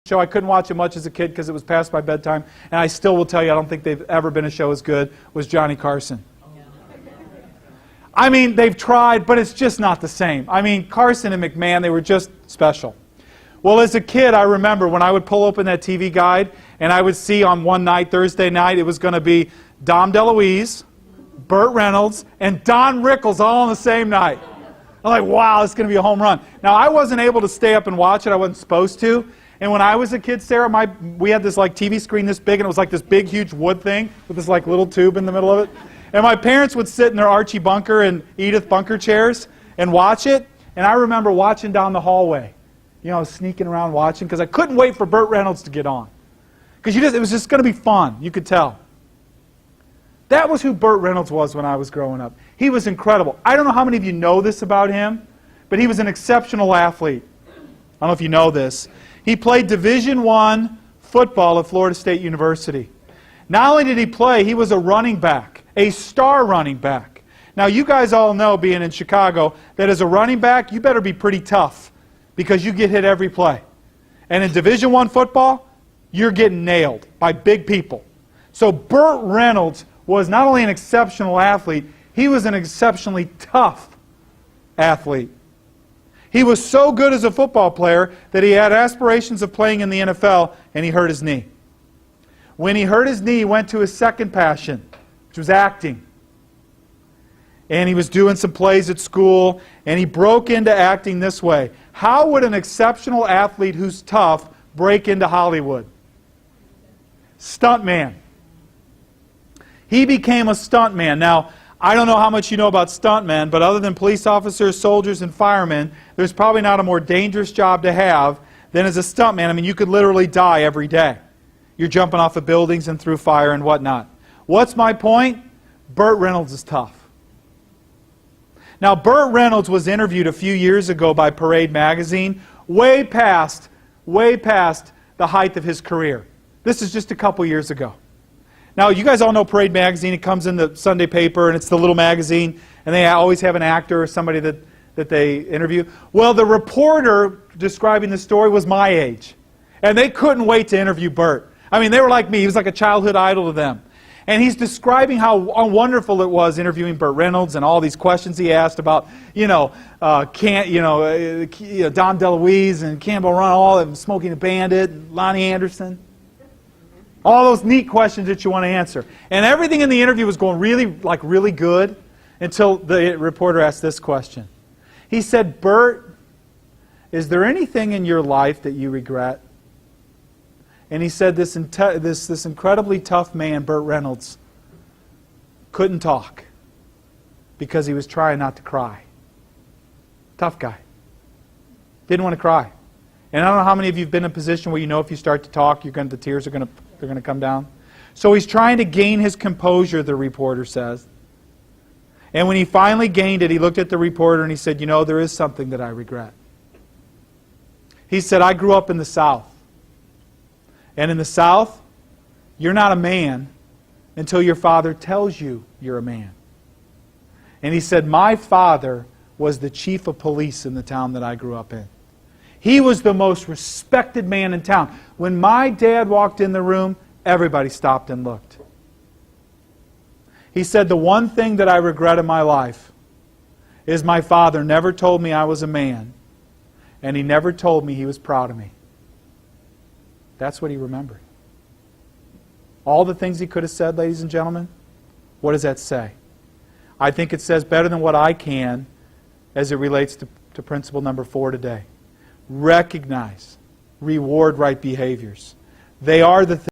show. I couldn't watch it much as a kid because it was past my bedtime, and I still will tell you I don't think they've ever been a show as good was Johnny Carson. I mean, they've tried, but it's just not the same. I mean, Carson and McMahon, they were just special. Well, as a kid, I remember when I would pull open that TV guide, and I would see on one night, Thursday night, it was going to be Dom DeLuise, Burt Reynolds, and Don Rickles all on the same night. I'm like, wow, this is going to be a home run. Now, I wasn't able to stay up and watch it. I wasn't supposed to. And when I was a kid, Sarah, we had this like TV screen this big, and it was like this big, huge wood thing with this like little tube in the middle of it. And my parents would sit in their Archie Bunker and Edith Bunker chairs and watch it. And I remember watching down the hallway, you know, sneaking around watching because I couldn't wait for Burt Reynolds to get on. Because it was just going to be fun, you could tell. That was who Burt Reynolds was when I was growing up. He was incredible. I don't know how many of you know this about him, but he was an exceptional athlete. I don't know if you know this. He played Division I football at Florida State University. Not only did he play, he was a running back, a star running back. Now, you guys all know, being in Chicago, that as a running back, you better be pretty tough because you get hit every play. And in Division I football, you're getting nailed by big people. So Burt Reynolds was not only an exceptional athlete, he was an exceptionally tough athlete. He was so good as a football player that he had aspirations of playing in the NFL, and he hurt his knee. When he hurt his knee, he went to his second passion, which was acting. And he was doing some plays at school, and he broke into acting this way. How would an exceptional athlete who's tough break into Hollywood? Stuntman. He became a stuntman. Now, I don't know how much you know about stuntmen, but other than police officers, soldiers, and firemen, there's probably not a more dangerous job to have than as a stuntman. I mean, you could literally die every day. You're jumping off of buildings and through fire and whatnot. What's my point? Burt Reynolds is tough. Now, Burt Reynolds was interviewed a few years ago by Parade magazine, way past the height of his career. This is just a couple years ago. Now, you guys all know Parade magazine. It comes in the Sunday paper, and it's the little magazine, and they always have an actor or somebody that they interview. Well, the reporter describing the story was my age, and they couldn't wait to interview Burt. I mean, they were like me. He was like a childhood idol to them. And he's describing how wonderful it was interviewing Burt Reynolds and all these questions he asked about, Dom DeLuise and Campbell Run, all of them, Smoking a Bandit, and Lonnie Anderson. All those neat questions that you want to answer. And everything in the interview was going really good until the reporter asked this question. He said, Burt, is there anything in your life that you regret? And he said this incredibly tough man, Burt Reynolds, couldn't talk because he was trying not to cry. Tough guy. Didn't want to cry. And I don't know how many of you have been in a position where you know if you start to talk, the tears are going to come down. So he's trying to gain his composure, the reporter says. And when he finally gained it, he looked at the reporter and he said, there is something that I regret. He said, I grew up in the South. And in the South, you're not a man until your father tells you you're a man. And he said, my father was the chief of police in the town that I grew up in. He was the most respected man in town. When my dad walked in the room, everybody stopped and looked. He said, the one thing that I regret in my life is my father never told me I was a man, and he never told me he was proud of me. That's what he remembered. All the things he could have said, ladies and gentlemen, what does that say? I think it says better than what I can as it relates to principle number 4 today. Recognize, reward right behaviors. They are the things